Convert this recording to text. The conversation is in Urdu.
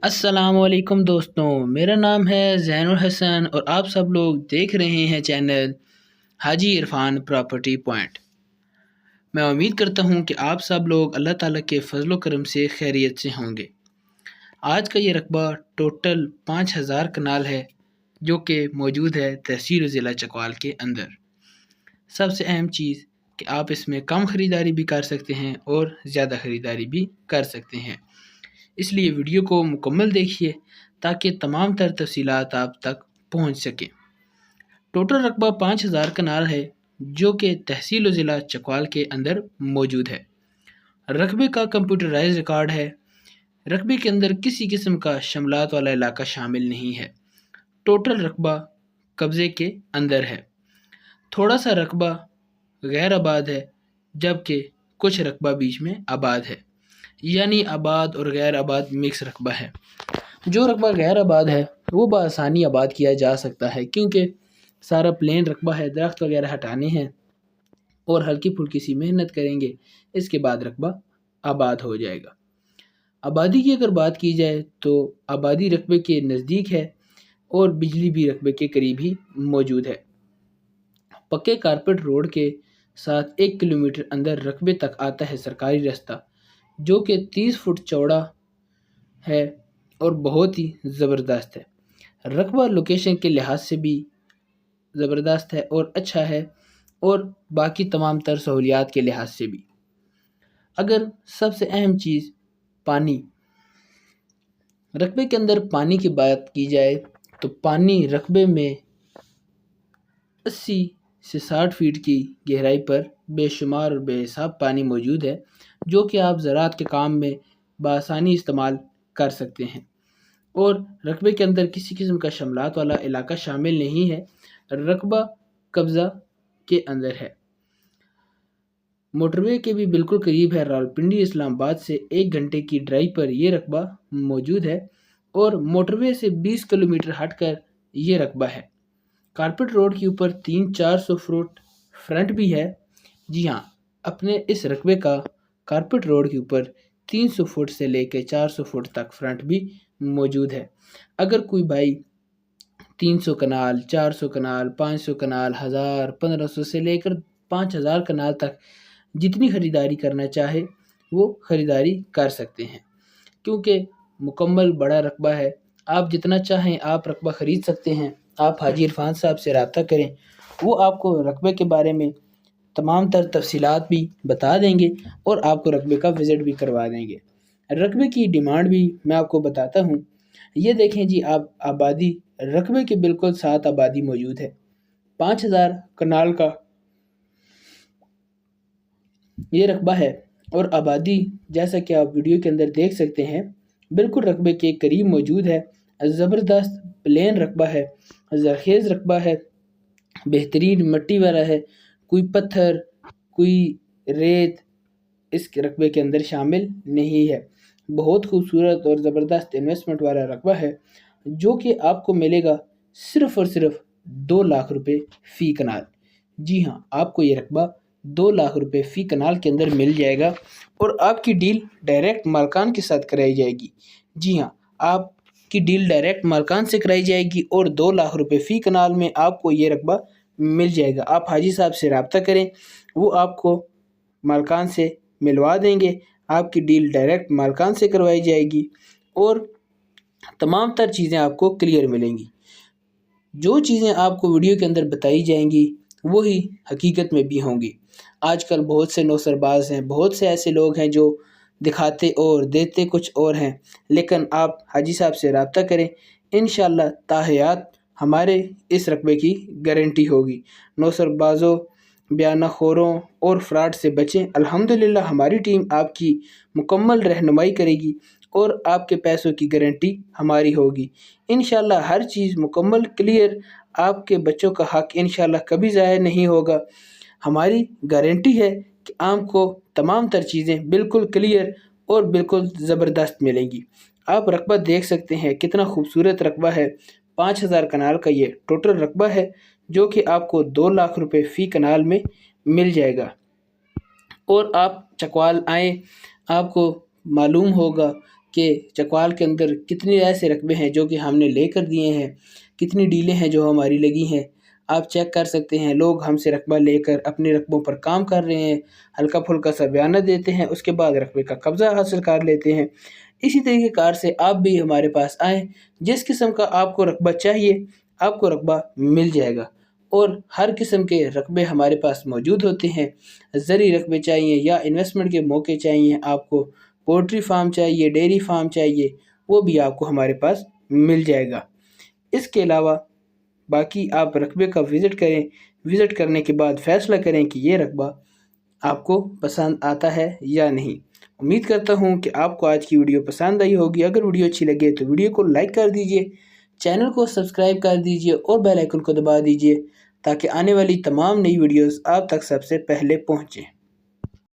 السلام علیکم دوستوں، میرا نام ہے زین الحسن اور آپ سب لوگ دیکھ رہے ہیں چینل حاجی عرفان پراپرٹی پوائنٹ۔ میں امید کرتا ہوں کہ آپ سب لوگ اللہ تعالیٰ کے فضل و کرم سے خیریت سے ہوں گے۔ آج کا یہ رقبہ ٹوٹل 5000 کنال ہے جو کہ موجود ہے تحصیل و ضلع چکوال کے اندر۔ سب سے اہم چیز کہ آپ اس میں کم خریداری بھی کر سکتے ہیں اور زیادہ خریداری بھی کر سکتے ہیں، اس لیے ویڈیو کو مکمل دیکھیے تاکہ تمام تر تفصیلات آپ تک پہنچ سکیں۔ ٹوٹل رقبہ 5000 کنال ہے جو کہ تحصیل و ضلع چکوال کے اندر موجود ہے۔ رقبے کا کمپیوٹرائز ریکارڈ ہے۔ رقبے کے اندر کسی قسم کا شملات والا علاقہ شامل نہیں ہے۔ ٹوٹل رقبہ قبضے کے اندر ہے۔ تھوڑا سا رقبہ غیر آباد ہے جبکہ کچھ رقبہ بیچ میں آباد ہے، یعنی آباد اور غیر آباد مکس رقبہ ہے۔ جو رقبہ غیر آباد ہے وہ بآسانی آباد کیا جا سکتا ہے کیونکہ سارا پلین رقبہ ہے، درخت وغیرہ ہٹانے ہیں اور ہلکی پھلکی سی محنت کریں گے، اس کے بعد رقبہ آباد ہو جائے گا۔ آبادی کی اگر بات کی جائے تو آبادی رقبے کے نزدیک ہے اور بجلی بھی رقبے کے قریب ہی موجود ہے۔ پکے کارپیٹ روڈ کے ساتھ 1 کلومیٹر اندر رقبے تک آتا ہے سرکاری راستہ جو کہ 30 فٹ چوڑا ہے اور بہت ہی زبردست ہے۔ رقبہ لوکیشن کے لحاظ سے بھی زبردست ہے اور اچھا ہے اور باقی تمام تر سہولیات کے لحاظ سے بھی۔ اگر سب سے اہم چیز پانی، رقبے کے اندر پانی کی بات کی جائے تو پانی رقبے میں 80 سے 60 فٹ کی گہرائی پر بے شمار اور بے حساب پانی موجود ہے جو کہ آپ زراعت کے کام میں بآسانی استعمال کر سکتے ہیں، اور رقبے کے اندر کسی قسم کا شملات والا علاقہ شامل نہیں ہے۔ رقبہ قبضہ کے اندر ہے۔ موٹر وے کے بھی بالکل قریب ہے۔ راولپنڈی اسلام آباد سے 1 گھنٹے کی ڈرائیو پر یہ رقبہ موجود ہے اور موٹر وے سے 20 کلومیٹر ہٹ کر یہ رقبہ ہے۔ کارپیٹ روڈ کے اوپر 300-400 فٹ فرنٹ بھی ہے۔ جی ہاں، اپنے اس رقبے کا کارپیٹ روڈ کے اوپر 300 فٹ سے لے کے 400 فٹ تک فرنٹ بھی موجود ہے۔ اگر کوئی بھائی 300 کنال، 400 کنال، 500 کنال، 1000، 1500 سے لے کر 5000 کنال تک جتنی خریداری کرنا چاہے وہ خریداری کر سکتے ہیں، کیونکہ مکمل بڑا رقبہ ہے۔ آپ جتنا چاہیں آپ رقبہ خرید سکتے ہیں۔ آپ حاجی عرفان صاحب سے رابطہ کریں، وہ آپ کو رقبے کے بارے میں تمام تر تفصیلات بھی بتا دیں گے اور آپ کو رقبے کا وزٹ بھی کروا دیں گے۔ رقبے کی ڈیمانڈ بھی میں آپ کو بتاتا ہوں۔ یہ دیکھیں جی، آپ آبادی رقبے کے بالکل ساتھ آبادی موجود ہے۔ 5000 کنال کا یہ رقبہ ہے اور آبادی جیسا کہ آپ ویڈیو کے اندر دیکھ سکتے ہیں بالکل رقبے کے قریب موجود ہے۔ زبردست پلین رقبہ ہے، زرخیز رقبہ ہے، بہترین مٹی والا ہے، کوئی پتھر کوئی ریت اس کے رقبے کے اندر شامل نہیں ہے۔ بہت خوبصورت اور زبردست انویسٹمنٹ والا رقبہ ہے جو کہ آپ کو ملے گا صرف اور صرف 2 لاکھ روپے فی کنال۔ جی ہاں، آپ کو یہ رقبہ 2 لاکھ روپے فی کنال کے اندر مل جائے گا اور آپ کی ڈیل ڈائریکٹ مالکان کے ساتھ کرائی جائے گی۔ جی ہاں، آپ کی ڈیل ڈائریکٹ مالکان سے کرائی جائے گی اور 2 لاکھ روپے فی کنال میں آپ کو یہ رقبہ مل جائے گا۔ آپ حاجی صاحب سے رابطہ کریں، وہ آپ کو مالکان سے ملوا دیں گے۔ آپ کی ڈیل ڈائریکٹ مالکان سے کروائی جائے گی اور تمام تر چیزیں آپ کو کلیئر ملیں گی۔ جو چیزیں آپ کو ویڈیو کے اندر بتائی جائیں گی وہی حقیقت میں بھی ہوں گی۔ آج کل بہت سے نوسر باز ہیں، بہت سے ایسے لوگ ہیں جو دکھاتے اور دیتے کچھ اور ہیں، لیکن آپ حاجی صاحب سے رابطہ کریں، انشاءاللہ تاحیات ہمارے اس رقبے کی گارنٹی ہوگی۔ نوسر بازوں، بیانہ خوروں اور فراڈ سے بچیں۔ الحمدللہ ہماری ٹیم آپ کی مکمل رہنمائی کرے گی اور آپ کے پیسوں کی گارنٹی ہماری ہوگی۔ انشاءاللہ ہر چیز مکمل کلیئر، آپ کے بچوں کا حق انشاءاللہ کبھی ضائع نہیں ہوگا۔ ہماری گارنٹی ہے کہ آپ کو تمام تر چیزیں بالکل کلیئر اور بالکل زبردست ملیں گی۔ آپ رقبہ دیکھ سکتے ہیں کتنا خوبصورت رقبہ ہے۔ 5000 کنال کا یہ ٹوٹل رقبہ ہے جو کہ آپ کو 2 لاکھ روپے فی کنال میں مل جائے گا۔ اور آپ چکوال آئیں، آپ کو معلوم ہوگا کہ چکوال کے اندر کتنے ایسے رقبے ہیں جو کہ ہم نے لے کر دیے ہیں، کتنی ڈیلیں ہیں جو ہماری لگی ہیں۔ آپ چیک کر سکتے ہیں، لوگ ہم سے رقبہ لے کر اپنے رقبوں پر کام کر رہے ہیں، ہلکا پھلکا سا بیانہ دیتے ہیں، اس کے بعد رقبے کا قبضہ حاصل کر لیتے ہیں۔ اسی طریقے کار سے آپ بھی ہمارے پاس آئیں، جس قسم کا آپ کو رقبہ چاہیے آپ کو رقبہ مل جائے گا، اور ہر قسم کے رقبے ہمارے پاس موجود ہوتے ہیں۔ زرعی رقبے چاہیے یا انویسٹمنٹ کے موقع چاہیے آپ کو، پولٹری فارم چاہیے، ڈیری فارم چاہیے، وہ بھی آپ کو ہمارے پاس مل جائے گا۔ اس کے علاوہ باقی آپ رقبے کا وزٹ کریں، وزٹ کرنے کے بعد فیصلہ کریں کہ یہ رقبہ آپ کو پسند آتا ہے یا نہیں۔ امید کرتا ہوں کہ آپ کو آج کی ویڈیو پسند آئی ہوگی۔ اگر ویڈیو اچھی لگے تو ویڈیو کو لائک کر دیجئے، چینل کو سبسکرائب کر دیجئے اور بیل آئیکن کو دبا دیجئے تاکہ آنے والی تمام نئی ویڈیوز آپ تک سب سے پہلے پہنچیں۔